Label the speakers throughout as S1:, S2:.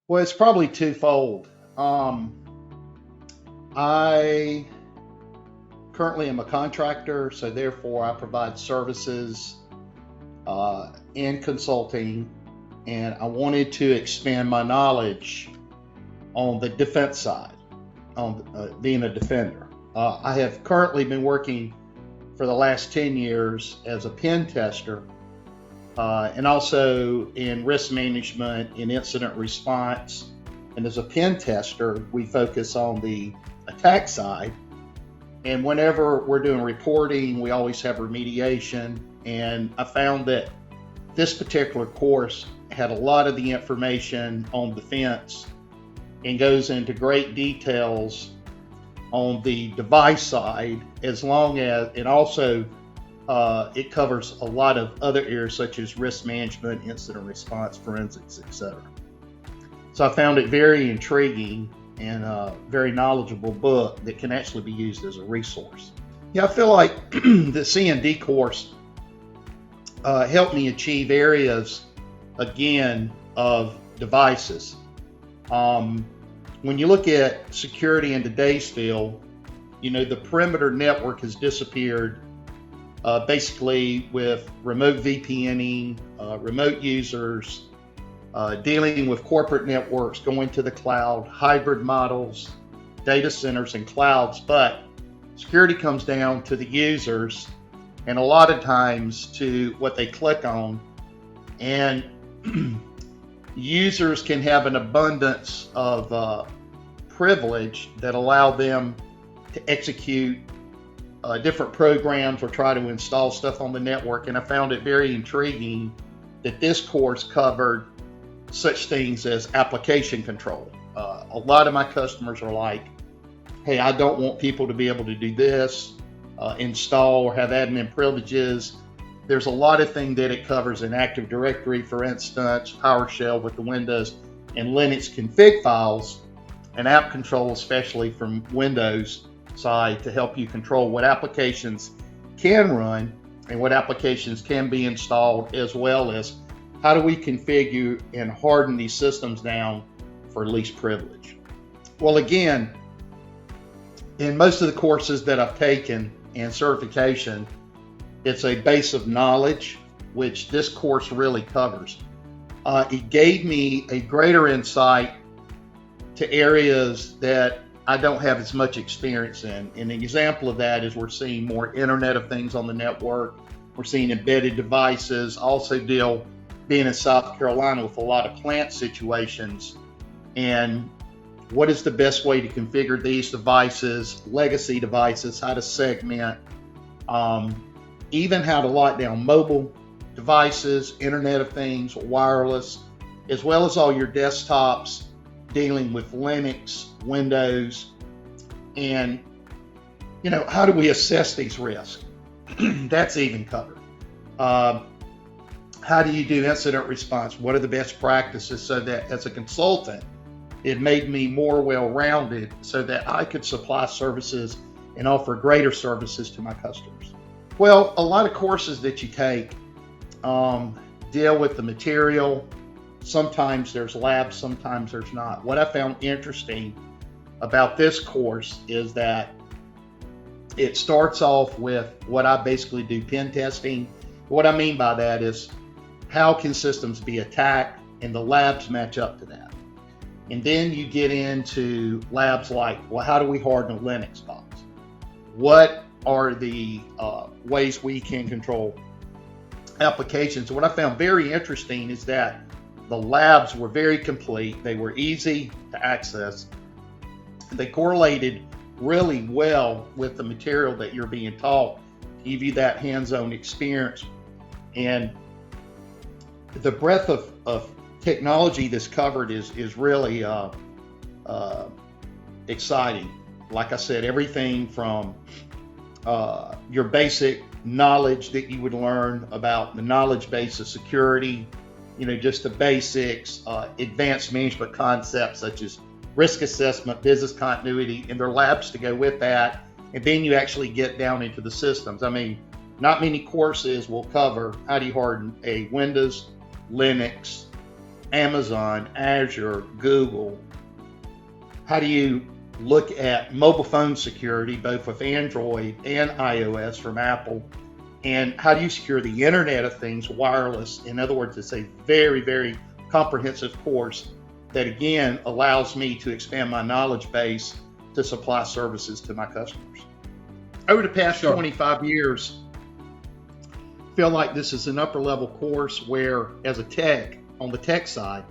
S1: Well, it's probably twofold. I currently am a contractor, so therefore I provide services in consulting, and I wanted to expand my knowledge on the defense side, on being a defender. I have currently been working for the last 10 years as a pen tester and also in risk management and incident response. And as a pen tester, we focus on the attack side. And whenever we're doing reporting, we always have remediation. And I found that this particular course had a lot of the information on defense and goes into great details on the device side, as long as, and also it covers a lot of other areas such as risk management, incident response, forensics, etc. So I found it very intriguing and a very knowledgeable book that can actually be used as a resource. Yeah, I feel like the CND course helped me achieve areas, again, of devices. When you look at security in today's field, the perimeter network has disappeared basically with remote VPNing, remote users, dealing with corporate networks, going to the cloud, hybrid models, data centers and clouds. But security comes down to the users and a lot of times to what they click on. And users can have an abundance of privilege that allow them to execute different programs or try to install stuff on the network. And I found it very intriguing that this course covered such things as application control. A lot of my customers are like, hey, I don't want people to be able to do this, install or have admin privileges. There's a lot of things that it covers in Active Directory, for instance, PowerShell with the Windows and Linux config files, and app control, especially from Windows side, to help you control what applications can run and what applications can be installed, as well as how do we configure and harden these systems down for least privilege. Well, again, in most of the courses that I've taken and certification, it's a base of knowledge, which this course really covers. It gave me a greater insight to areas that I don't have as much experience in. And an example of that is we're seeing more Internet of Things on the network. We're seeing embedded devices. I also deal, being in South Carolina, with a lot of plant situations. And what is the best way to configure these devices, legacy devices, how to segment, even how to lock down mobile devices, Internet of Things, wireless, as well as all your desktops, dealing with Linux, Windows, and how do we assess these risks? That's even covered. How do you do incident response? What are the best practices? So that as a consultant, it made me more well-rounded so that I could supply services and offer greater services to my customers. Well, a lot of courses that you take deal with the material. Sometimes there's labs, sometimes there's not. What I found interesting about this course is that it starts off with what I basically do, pen testing. What I mean by that is how can systems be attacked, and the labs match up to that. And then you get into labs like, well, how do we harden a Linux box? What are the ways we can control applications? What I found very interesting is that the labs were very complete. They were easy to access. They correlated really well with the material that you're being taught, to give you that hands-on experience. And the breadth of technology that's covered is really exciting. Like I said, everything from your basic knowledge that you would learn about the knowledge base of security, just the basics, advanced management concepts such as risk assessment, business continuity, and there are labs to go with that. And then you actually get down into the systems. I mean, not many courses will cover how do you harden a Windows, Linux, Amazon, Azure, Google? How do you look at mobile phone security, both with Android and iOS from Apple? And how do you secure the Internet of Things wireless? In other words, it's a very, very comprehensive course that, again, allows me to expand my knowledge base to supply services to my customers. Over the past 25 years, I feel like this is an upper level course where, as a tech, on the tech side,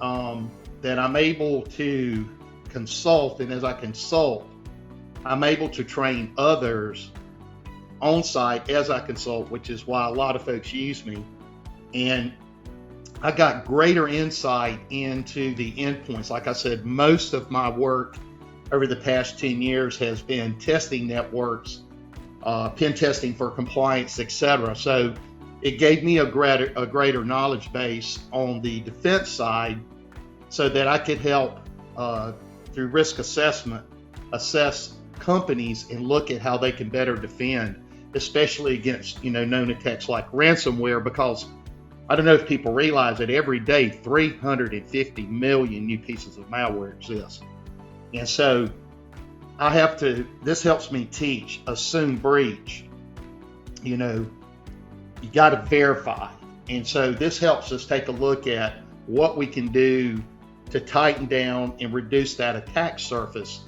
S1: that I'm able to consult, and as I consult, I'm able to train others on site as I consult, which is why a lot of folks use me. And I got greater insight into the endpoints. Like I said, most of my work over the past 10 years has been testing networks, pen testing for compliance, etc. So it gave me a greater knowledge base on the defense side so that I could help through risk assessment, assess companies and look at how they can better defend, especially against, known attacks like ransomware, because I don't know if people realize that every day 350 million new pieces of malware exist. And so this helps me teach assume breach. You got to verify. And so this helps us take a look at what we can do to tighten down and reduce that attack surface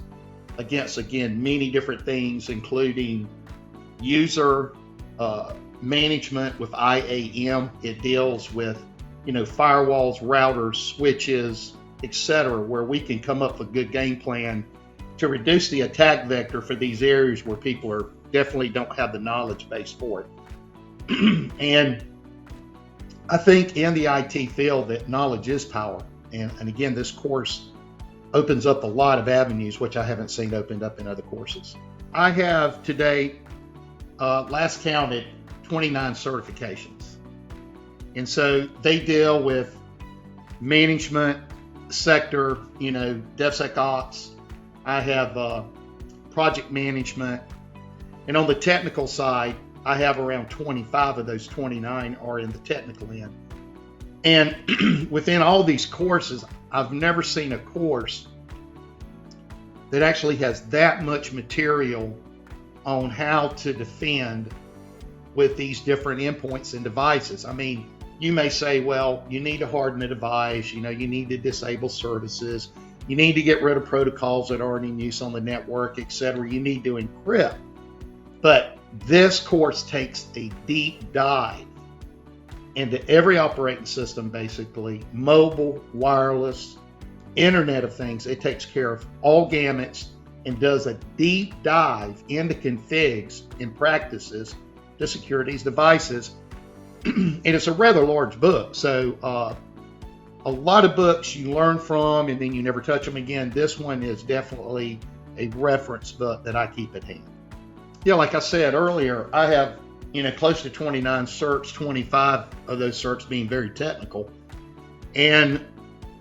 S1: against, again, many different things, including user management with IAM. It deals with, firewalls, routers, switches, etc., where we can come up with a good game plan to reduce the attack vector for these areas where people definitely don't have the knowledge base for it. And I think in the IT field that knowledge is power. And again, this course opens up a lot of avenues, which I haven't seen opened up in other courses. I have today, last counted, 29 certifications. And so they deal with management, sector, DevSecOps. I have project management. And on the technical side, I have around 25 of those 29 are in the technical end. And within all these courses, I've never seen a course that actually has that much material on how to defend with these different endpoints and devices. I mean, you may say, well, you need to harden a device, you need to disable services, you need to get rid of protocols that are in use on the network, etc. You need to encrypt. But this course takes a deep dive into every operating system, basically, mobile, wireless, Internet of Things. It takes care of all gamuts and does a deep dive into configs and practices to secure these devices. And it's a rather large book. So a lot of books you learn from and then you never touch them again. This one is definitely a reference book that I keep at hand. Like I said earlier, I have close to 29 certs, 25 of those certs being very technical. And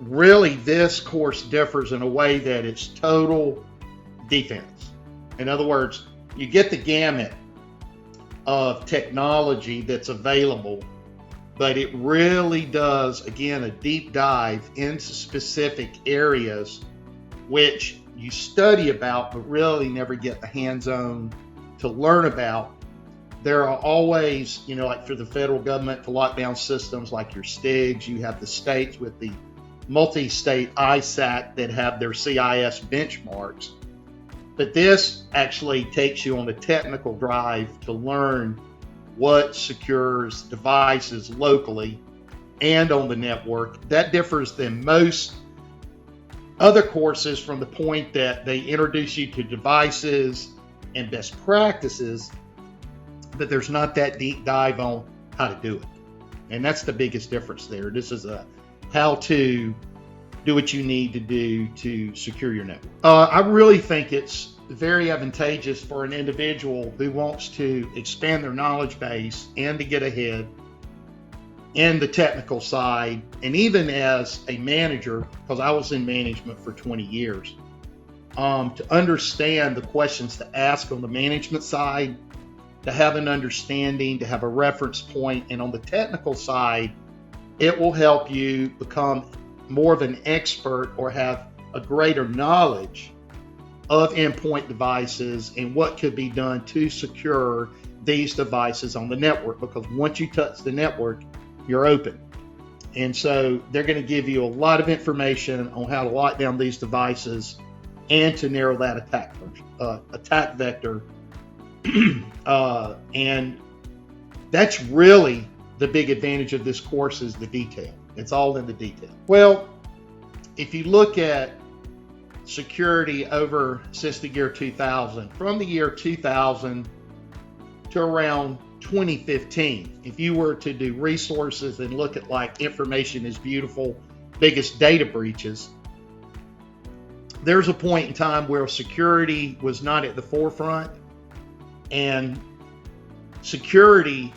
S1: really this course differs in a way that it's total defense. In other words, you get the gamut of technology that's available, but it really does, again, a deep dive into specific areas which you study about, but really never get the hands-on to learn about. There are always, like for the federal government, for lockdown systems like your STIGs, you have the states with the multi-state ISAC that have their CIS benchmarks. But this actually takes you on a technical drive to learn what secures devices locally and on the network. That differs than most other courses from the point that they introduce you to devices and best practices, but there's not that deep dive on how to do it. And that's the biggest difference there. This is a how to do what you need to do to secure your network. I really think it's very advantageous for an individual who wants to expand their knowledge base and to get ahead in the technical side. And even as a manager, because I was in management for 20 years, to understand the questions to ask on the management side, to have an understanding, to have a reference point, and on the technical side, it will help you become more of an expert or have a greater knowledge of endpoint devices and what could be done to secure these devices on the network, because once you touch the network, you're open. And so they're going to give you a lot of information on how to lock down these devices and to narrow that attack vector. And that's really the big advantage of this course, is the detail. It's all in the detail. Well, if you look at security over since the year 2000, from the year 2000 to around 2015, if you were to do resources and look at like information is beautiful, biggest data breaches, there's a point in time where security was not at the forefront, and security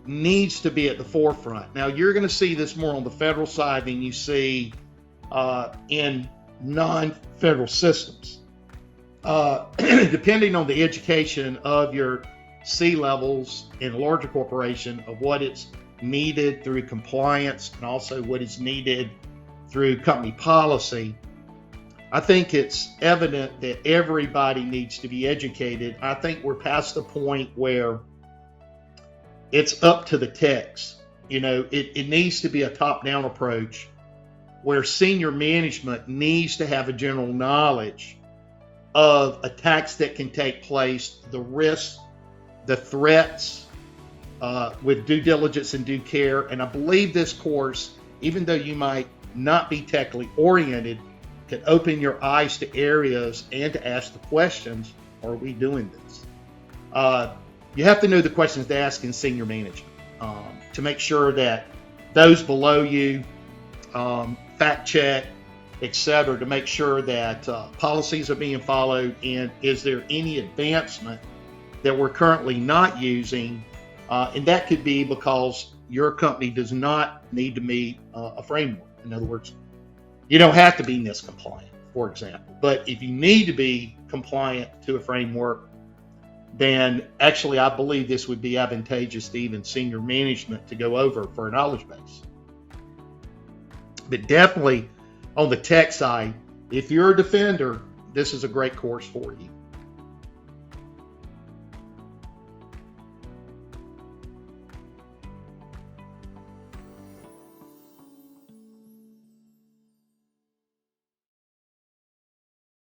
S1: needs to be at the forefront. Now, you're going to see this more on the federal side than you see in non-federal systems. Depending on the education of your C-levels in a larger corporation, of what it's needed through compliance and also what is needed through company policy, I think it's evident that everybody needs to be educated. I think we're past the point where it's up to the techs. You know, it needs to be a top-down approach where senior management needs to have a general knowledge of attacks that can take place, the risks, the threats, with due diligence and due care. And I believe this course, even though you might not be technically oriented, can open your eyes to areas and to ask the questions, are we doing this? You have to know the questions to ask in senior management to make sure that those below you fact check, etc., to make sure that policies are being followed, and is there any advancement that we're currently not using, and that could be because your company does not need to meet a framework. In other words, you don't have to be NIST compliant, for example, but if you need to be compliant to a framework, then actually I believe this would be advantageous to even senior management to go over for a knowledge base. But definitely on the tech side, if you're a defender, this is a great course for you.